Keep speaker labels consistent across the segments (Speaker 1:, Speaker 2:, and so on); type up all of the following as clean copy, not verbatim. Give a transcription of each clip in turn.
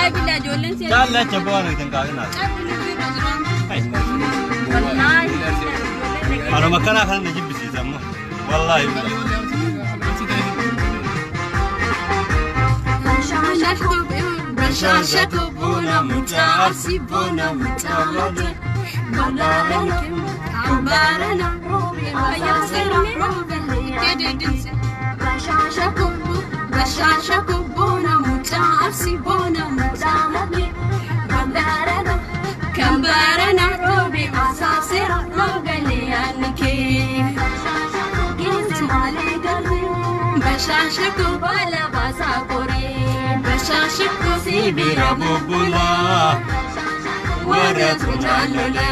Speaker 1: Jalla jabaan itin kaagina. Ano makana kan najibisiisa amma. Wallahi. Bashashako bona mutaasi bona mutamate. Balala ambarana ayasera kededinse. Bashashako bona mutaasi bona mutamate. Balala kambarana robi asasera magaliyanike. Bashashako bala basakore. Bashashako sibira bubula. Waratulale.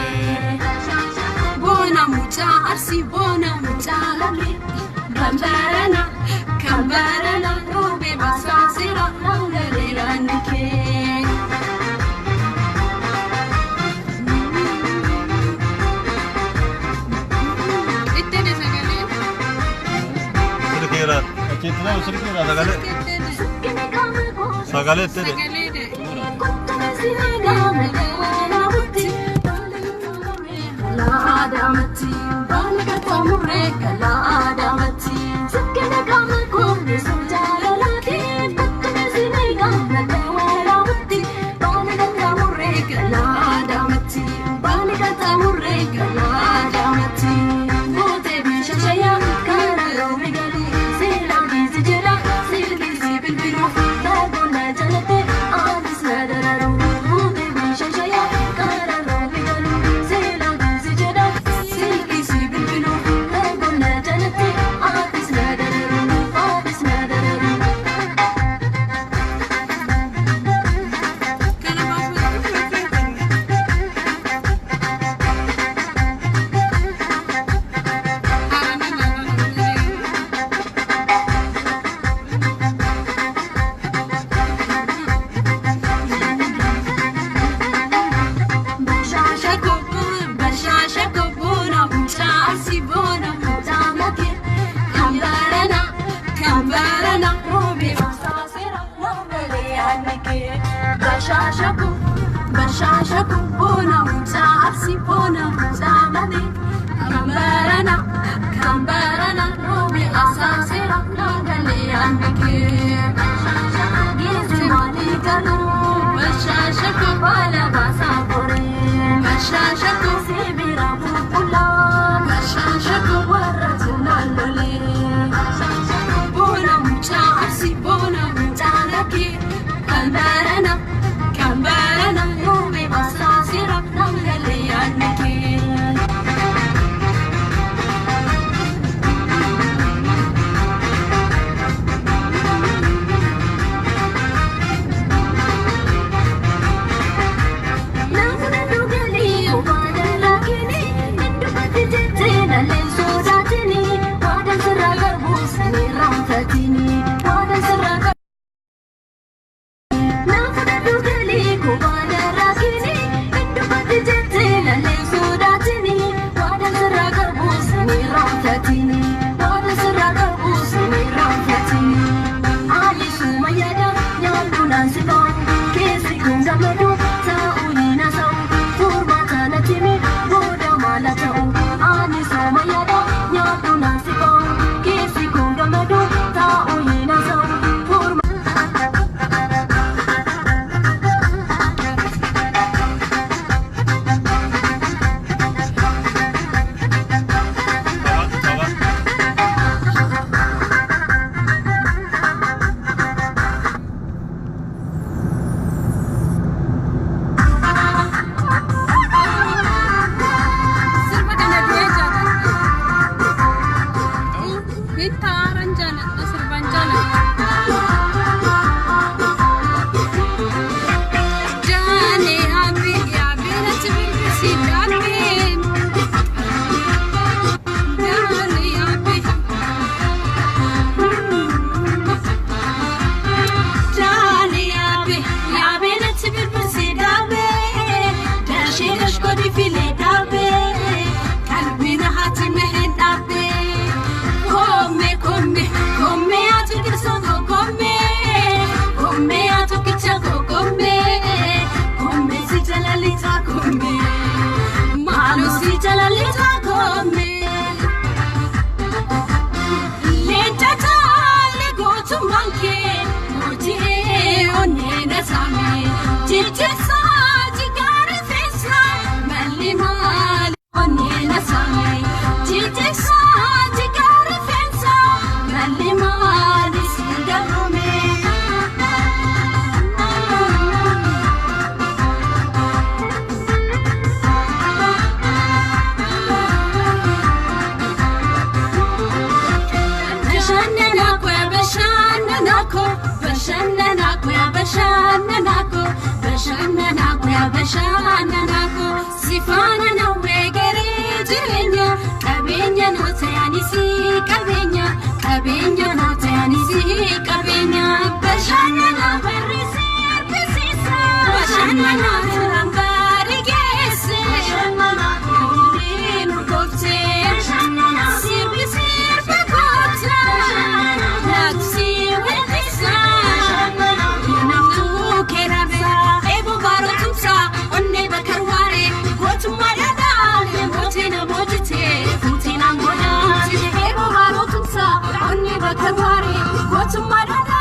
Speaker 1: Bona mutaasi bona mutalale. Kambarana robi basasera magaliyanike. Kitna usri kira sagale tere la adamati balga tamure la adamati sakena kam ko sujala lati takna sinega la wala utti balga tamure la adamati balga tamure la adamati mote bishaya kara romigali Bashashako bona mutaasi bona mutamade. Kambarana robi asasera magaliyanike. Gizi malikalo bashashako bala basakore. Bashashako sibira bubula. Bashashako waratulale. Bona mutaasi bona mutalake. Kambarana robi basasera magaliyanike. bashannanako sifana nawe gare jirenya qabeenya noota anisi qabeenya noota anisi qabeenya bashannana barrisi arbisisa bashannana rambari gesse bashannana no kofte bashannana sirbisi bakota natsi wendisa bashannana namtu kerabsa ebo barotumsa onne bakarware gotumarada motina mojite futina modati ebo barotumsa onne bakarware gotumarada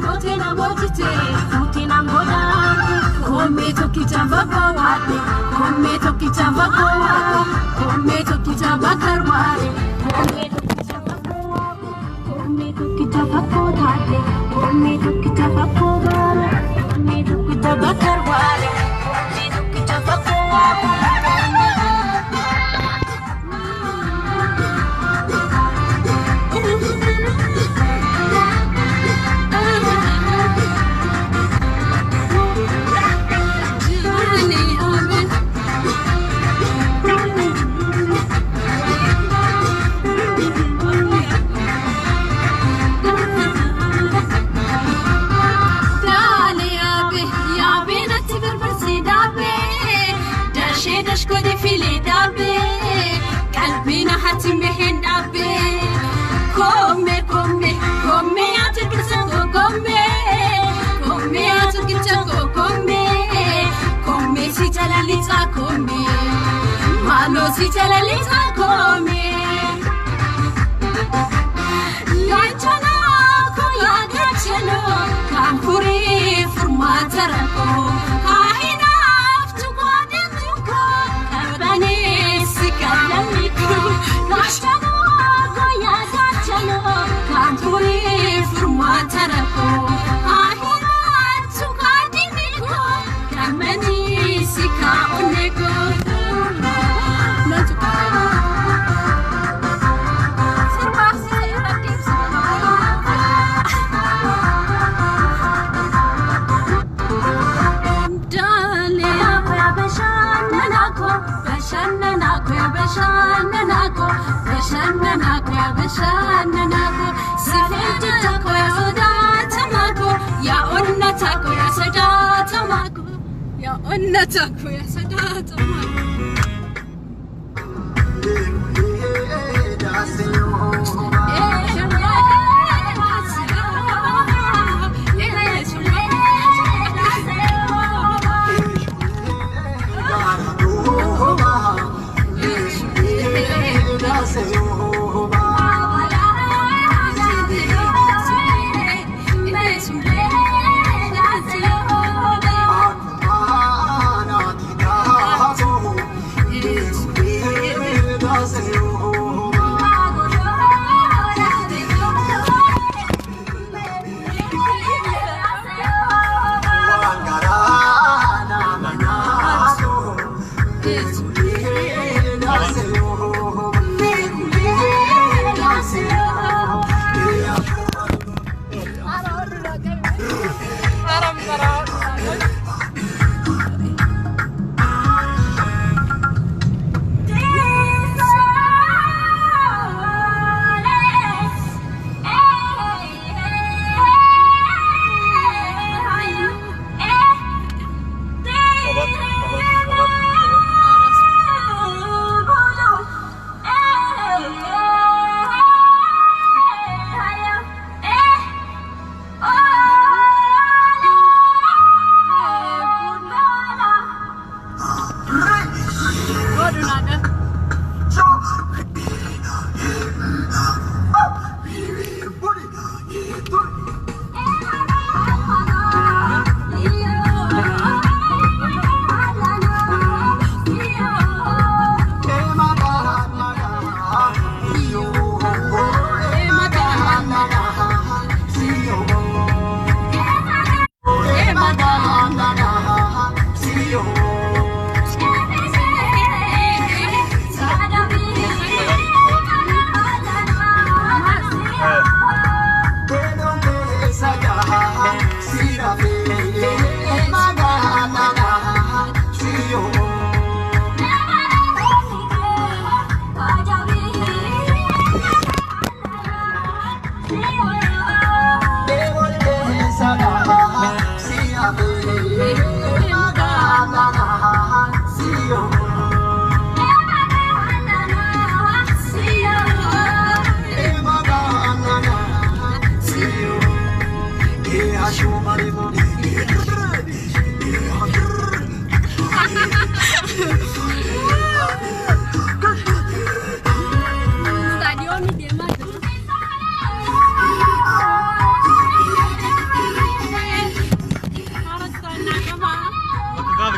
Speaker 1: motina mojite futina modati komme tokkichava kawate komme tokkichava kawate komme tokkichava karware komme tokkichava kawate komme tokkichava kawate komme tokkichava kawate komme tokkichava karware komme tokkichava kawate si chalalita come yachana ko yagachano kampuri furmatarako ahina aftu godinko kabane sikalamiko yachana ko yagachano kampuri furmatarako ahina aftu godinko kabane sikalamiko bashannanako sifeeti tako ya sodatamako ya onna tako ya sodatamako ya onna tako ya sodatamako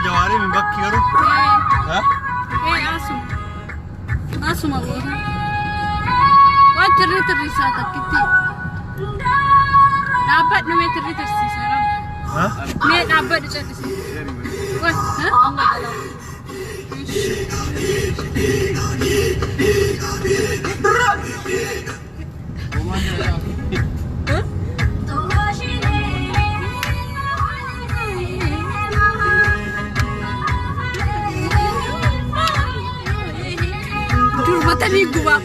Speaker 2: جواري من بكي يا رب ها
Speaker 1: ايه اسم الله وانت الريت الرسالة كتير دابت نميت الريت الرسالة
Speaker 2: ها
Speaker 1: مين دابت الرسالة ها الله Tadi gua